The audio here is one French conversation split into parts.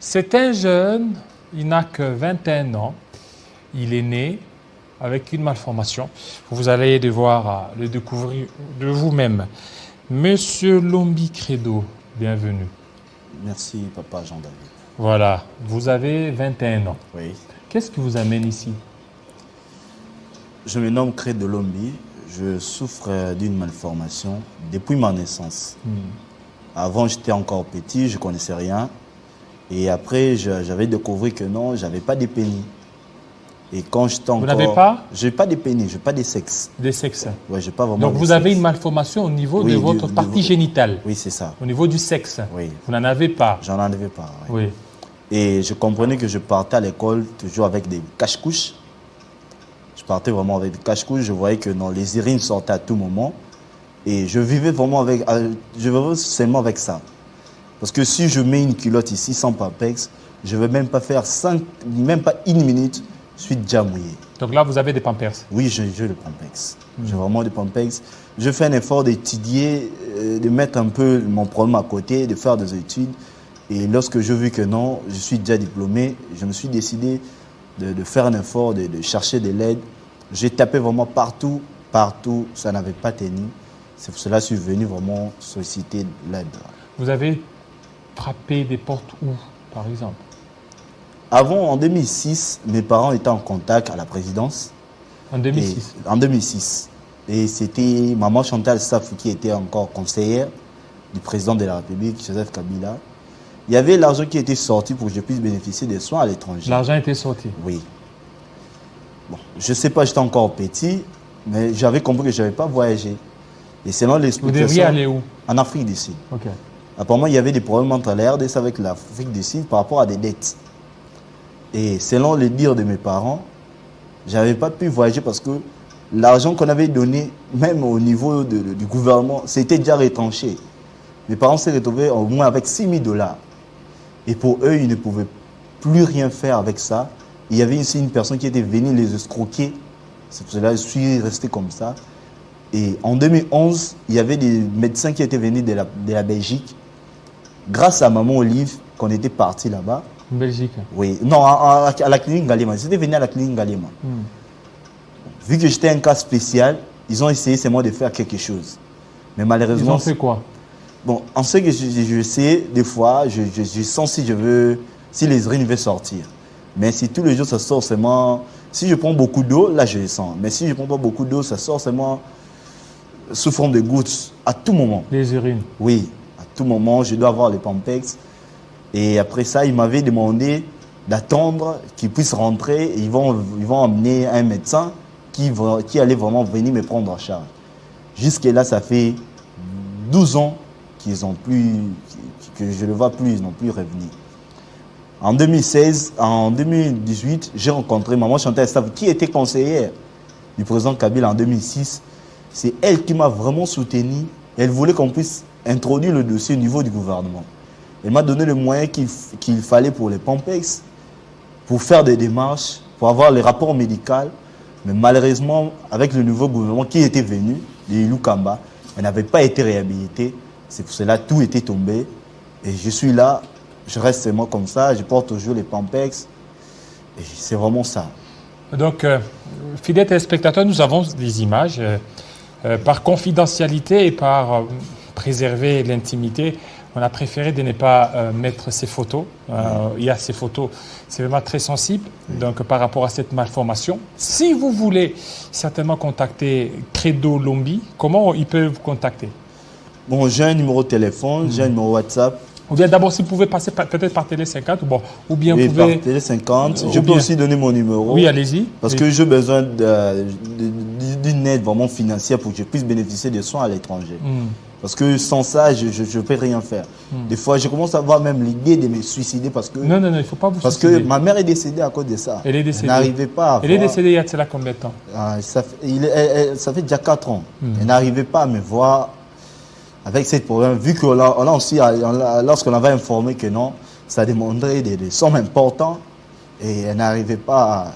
C'est un jeune, il n'a que 21 ans. Il est né avec une malformation. Vous allez devoir le découvrir de vous-même. Monsieur Lombi Credo, bienvenue. Merci, papa Jean-David. Voilà, vous avez 21 ans. Oui. Qu'est-ce qui vous amène ici? Je me nomme Credo Lombi. Je souffre d'une malformation depuis ma naissance. Avant, j'étais encore petit, je ne connaissais rien. Et après, j'avais découvert que non, je n'avais pas de pénis. Et quand j'étais encore... Vous n'avez pas? Je n'ai pas de pénis, je n'ai pas de sexe. Des sexes. Ouais, j'ai pas vraiment Donc de vous sexe. avez une malformation au niveau Oui, de votre partie génitale. Oui, c'est ça. Au niveau du sexe. Oui. Vous n'en avez pas. J'en avais pas. Oui. Et je comprenais que je partais à l'école toujours avec des cache-couches. Je partais vraiment avec des cache-couches. Je voyais que non, les urines sortaient à tout moment. Et je vivais seulement avec ça. Parce que si je mets une culotte ici sans Pampex, je ne vais même pas faire même pas une minute, je suis déjà mouillé. Donc là, vous avez des Pampers. Oui, j'ai le Pampex. J'ai vraiment des Pampex. Je fais un effort d'étudier, de mettre un peu mon problème à côté, de faire des études. Et lorsque j'ai vu que non, je suis déjà diplômé, je me suis décidé de faire un effort, de chercher de l'aide. J'ai tapé vraiment partout, ça n'avait pas tenu. C'est pour cela que je suis venu vraiment solliciter l'aide. Vous avez frappé des portes où, par exemple? Avant, en 2006, mes parents étaient en contact à la présidence. En 2006? En 2006. Et c'était maman Chantal Safou qui était encore conseillère du président de la République, Joseph Kabila. Il y avait l'argent qui était sorti pour que je puisse bénéficier des soins à l'étranger. L'argent était sorti? Oui. Bon, je ne sais pas, j'étais encore petit, mais j'avais compris que je n'avais pas voyagé. Et selon l'explication... Vous devriez aller où? En Afrique du Sud. Ok. Apparemment, il y avait des problèmes entre la RDC avec l'Afrique du Sud par rapport à des dettes. Et selon les dires de mes parents, je n'avais pas pu voyager parce que l'argent qu'on avait donné, même au niveau du gouvernement, c'était déjà retranché. Mes parents s'est retrouvés au moins avec 6 000 $. Et pour eux, ils ne pouvaient plus rien faire avec ça. Il y avait ici une personne qui était venue les escroquer. C'est pour cela que je suis resté comme ça. Et en 2011, il y avait des médecins qui étaient venus de la Belgique. Grâce à maman Olive, qu'on était parti là-bas. En Belgique? Oui, non, à la clinique Galema. Ils étaient venus à la clinique Galema. Vu que j'étais un cas spécial, ils ont essayé seulement de faire quelque chose. Mais malheureusement... Ils ont fait quoi? Bon, en ce que je sais, des fois, je sens si les urines veulent sortir. Mais si tous les jours ça sort seulement... Si je prends beaucoup d'eau, là je le sens. Mais si je ne prends pas beaucoup d'eau, ça sort seulement sous forme de gouttes, à tout moment. Les urines? Oui, à tout moment, je dois avoir les Pampex. Et après ça, ils m'avaient demandé d'attendre qu'ils puissent rentrer. Et ils vont emmener un médecin qui allait vraiment venir me prendre en charge. Jusque-là, ça fait 12 ans que je ne le vois plus, ils n'ont plus revenu. En 2018, j'ai rencontré maman Chantal Safou, qui était conseillère du président Kabila en 2006. C'est elle qui m'a vraiment soutenu. Elle voulait qu'on puisse introduire le dossier au niveau du gouvernement. Elle m'a donné le moyen qu'il fallait pour les Pampex, pour faire des démarches, pour avoir les rapports médicaux. Mais malheureusement, avec le nouveau gouvernement qui était venu, l'Ilou Kamba, elle n'avait pas été réhabilitée. C'est pour cela que tout était tombé. Et je suis là, je reste seulement comme ça, je porte toujours les Pampex. Et c'est vraiment ça. Donc, fidèles téléspectateurs, nous avons des images. Par confidentialité et par préserver l'intimité, on a préféré de ne pas mettre ces photos. Il y a ces photos, c'est vraiment très sensible. Donc, par rapport à cette malformation, si vous voulez certainement contacter Credo Lombi, comment ils peuvent vous contacter? Bon, j'ai un numéro de téléphone, j'ai un numéro WhatsApp. Ou bien d'abord, si vous pouvez passer peut-être par Télé 50, ou bien vous pouvez... par Télé 50. Je peux aussi donner mon numéro. Oui, allez-y. Parce que j'ai besoin d'une aide vraiment financière pour que je puisse bénéficier des soins à l'étranger. Parce que sans ça, je ne peux rien faire. Des fois, je commence à avoir même l'idée de me suicider parce que... Non, il ne faut pas vous suicider. Parce que ma mère est décédée à cause de ça. Elle est décédée. Elle n'arrivait pas à voir... Elle est décédée il y a cela combien de temps? Ça fait déjà 4 ans. Elle n'arrivait pas à me voir avec ce problème. Vu qu'on a aussi, lorsqu'on avait informé que non, ça demanderait des sommes importantes et elle n'arrivait pas à...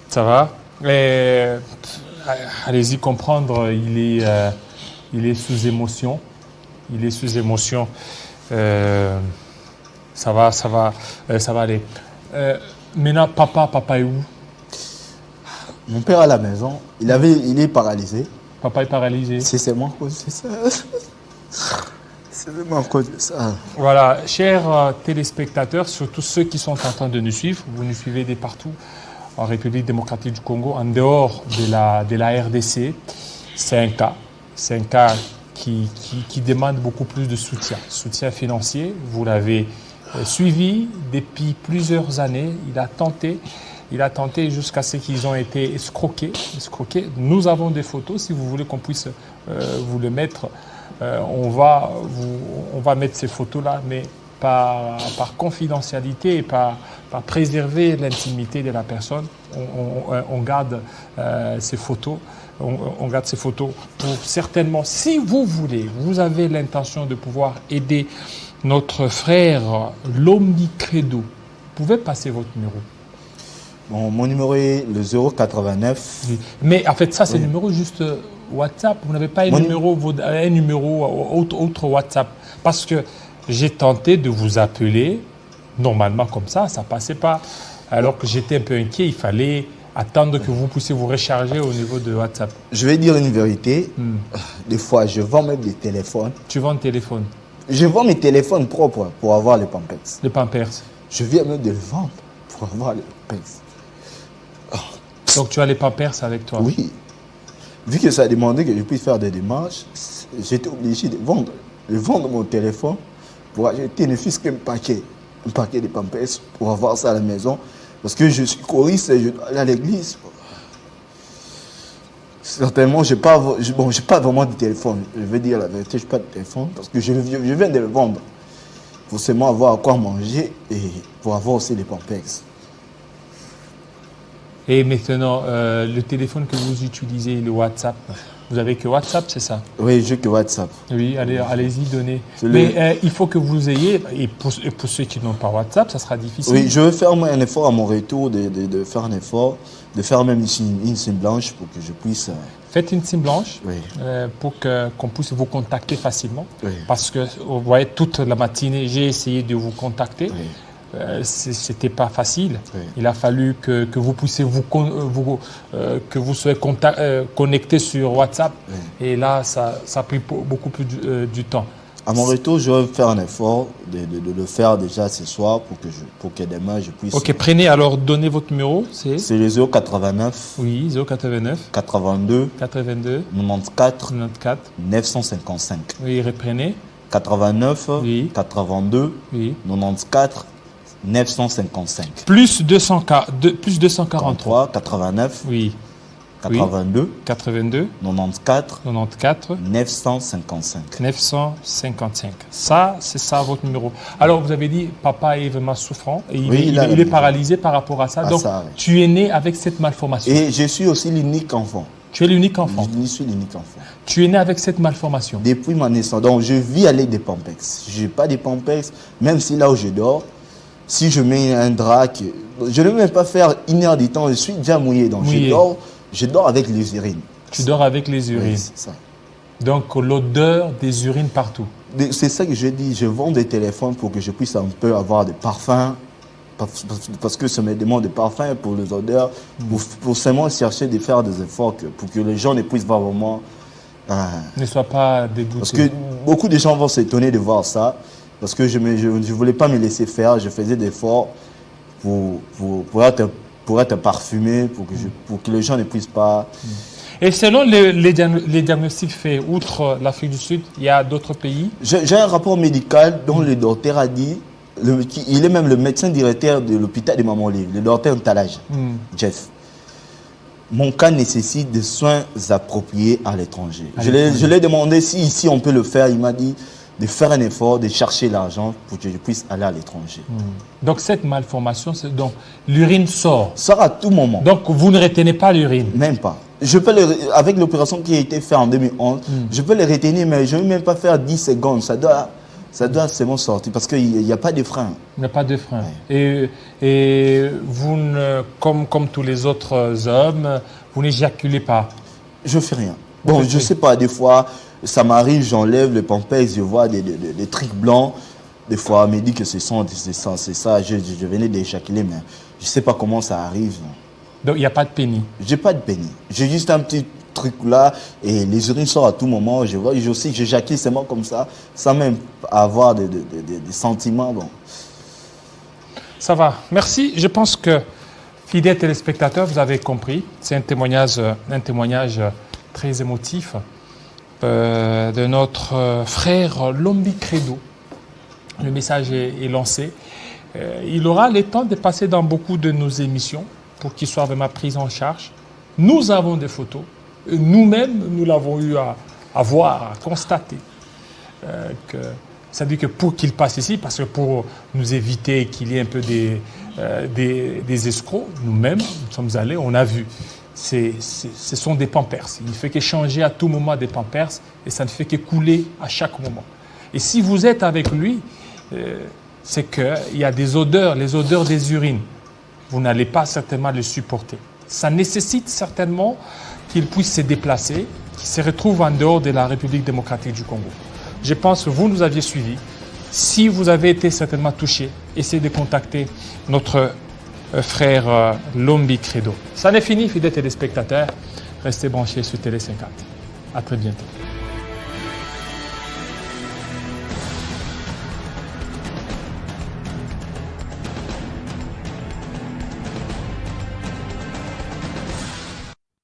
Ça va? Allez-y comprendre, il est sous émotion. il est sous émotion. Ça va aller. Maintenant, papa est où? Mon père à la maison, il est paralysé. Papa est paralysé. C'est moi à cause de ça. C'est vraiment à cause de ça. Voilà, chers téléspectateurs, surtout ceux qui sont en train de nous suivre, vous nous suivez de partout en République démocratique du Congo, en dehors de la RDC, c'est un cas qui demande beaucoup plus de soutien financier. Vous l'avez suivi depuis plusieurs années. Il a tenté jusqu'à ce qu'ils ont été escroqués. Nous avons des photos, si vous voulez qu'on puisse vous le mettre. On va mettre ces photos-là, mais par confidentialité et par préserver l'intimité de la personne, on garde ces photos. On garde ces photos pour certainement, si vous voulez, vous avez l'intention de pouvoir aider notre frère, l'Omnicredo, vous pouvez passer votre numéro. Bon, mon numéro est le 089. Oui. Mais en fait, ça, c'est le numéro juste WhatsApp. Vous n'avez pas un numéro autre WhatsApp. Parce que j'ai tenté de vous appeler, normalement comme ça ne passait pas. Alors que j'étais un peu inquiet, il fallait attendre que vous puissiez vous recharger au niveau de WhatsApp. Je vais dire une vérité. Des fois, je vends même des téléphones. Tu vends un téléphone? Je vends mes téléphones propres pour avoir les Pampers. Les Pampers. Je viens même de le vendre pour avoir les Pampers. Donc tu as les Pampers avec toi? Oui. Vu que ça a demandé que je puisse faire des démarches, j'étais obligé de vendre mon téléphone pour acheter ne fût-ce qu'un paquet de Pampers pour avoir ça à la maison. Parce que je suis choriste et je dois aller à l'église. Certainement, je n'ai pas vraiment de téléphone. Je vais dire la vérité, je n'ai pas de téléphone parce que je viens de le vendre. Pour seulement avoir à quoi manger et pour avoir aussi des Pampers. Et maintenant, le téléphone que vous utilisez, le WhatsApp, vous avez que WhatsApp, c'est ça? Oui, j'ai que WhatsApp. Oui, allez-y, donnez. Mais il faut que vous ayez, et pour ceux qui n'ont pas WhatsApp, ça sera difficile. Oui, je vais faire un effort à mon retour, de faire un effort, de faire même une SIM blanche pour que je puisse... Faites une SIM blanche oui. Pour qu'on puisse vous contacter facilement. Oui. Parce que, vous voyez, toute la matinée, j'ai essayé de vous contacter. Oui. C'était pas facile. Oui. Il a fallu que vous puissiez que vous soyez connecté sur WhatsApp. Oui. Et là, ça a pris beaucoup plus du temps. À mon retour, je vais faire un effort de le faire déjà ce soir pour que demain je puisse... Ok, prenez alors, donnez votre numéro. C'est le 089. Oui, 089. 82. 82. 94. 94. 955. Oui, reprenez. 89. Oui. 82. Oui. 94. 955. Plus 243. 89. Oui. 82. 82. 94. 94. 955. 955. Ça, c'est ça votre numéro. Alors, vous avez dit, papa est vraiment souffrant et il est paralysé par rapport à ça. Donc, ça, oui. Tu es né avec cette malformation. Et je suis aussi l'unique enfant. Tu es l'unique enfant. Je suis l'unique enfant. Tu es né avec cette malformation. Depuis ma naissance. Donc, je vis avec des Pampers. Je n'ai pas de Pampers, même si là où je dors, si je mets un drap, je ne vais même pas faire une heure de temps, je suis déjà mouillé. Donc, je dors avec les urines. Tu dors avec les urines. Oui, c'est ça. Donc, l'odeur des urines partout. C'est ça que je dis. Je vends des téléphones pour que je puisse un peu avoir des parfums. Parce que ça me demande des parfums pour les odeurs. Pour seulement chercher de faire des efforts pour que les gens ne puissent pas vraiment... ne soient pas dégoûtés. Parce que beaucoup de gens vont s'étonner de voir ça. Parce que je ne voulais pas me laisser faire. Je faisais des efforts pour être parfumé, pour que les gens ne puissent pas... Et selon les diagnostics faits, outre l'Afrique du Sud, il y a d'autres pays? J'ai un rapport médical dont le docteur a dit, il est même le médecin directeur de l'hôpital de Mamoli, le docteur Ntalage, Jeff. Mon cas nécessite des soins appropriés à l'étranger. Je lui ai demandé si ici on peut le faire. Il m'a dit de faire un effort, de chercher l'argent pour que je puisse aller à l'étranger. Donc cette malformation, donc l'urine sort? Sort à tout moment. Donc vous ne retenez pas l'urine? Même pas. Avec l'opération qui a été faite en 2011, je peux les retenir, mais je ne vais même pas faire 10 secondes. Ça doit seulement sortir parce qu'il n'y a pas de frein. Il n'y a pas de frein. Ouais. Et vous, comme tous les autres hommes, vous n'éjaculez pas? Je ne fais rien. Bon, je ne sais pas, des fois, Ça m'arrive, j'enlève le pampers, je vois des trucs blancs. Des fois, on me dit que c'est ça. Je venais d'éjaculer, mais je ne sais pas comment ça arrive. Donc, il n'y a pas de pénis. J'ai pas de pénis. J'ai juste un petit truc là et les urines sortent à tout moment. Je vois, j'éjacule seulement comme ça, sans même avoir des sentiments. Bon. Ça va. Merci. Je pense que, fidèles téléspectateurs, vous avez compris. C'est un témoignage très émotif de notre frère Lombi Credo. Le message est lancé. Il aura le temps de passer dans beaucoup de nos émissions pour qu'il soit vraiment pris en charge. Nous avons des photos. Nous-mêmes, nous l'avons eu à voir, à constater. Ça veut dire que pour qu'il passe ici, parce que pour nous éviter qu'il y ait un peu des escrocs, nous-mêmes, nous sommes allés, on a vu. Ce sont des pampers. Il ne fait que changer à tout moment des pampers et ça ne fait que couler à chaque moment. Et si vous êtes avec lui, c'est qu'il y a des odeurs, les odeurs des urines. Vous n'allez pas certainement les supporter. Ça nécessite certainement qu'il puisse se déplacer, qu'il se retrouve en dehors de la République démocratique du Congo. Je pense que vous nous aviez suivis. Si vous avez été certainement touché, essayez de contacter notre frère Lombi Credo. Ça n'est fini, fidèles téléspectateurs. Restez branchés sur Télé 50. À très bientôt.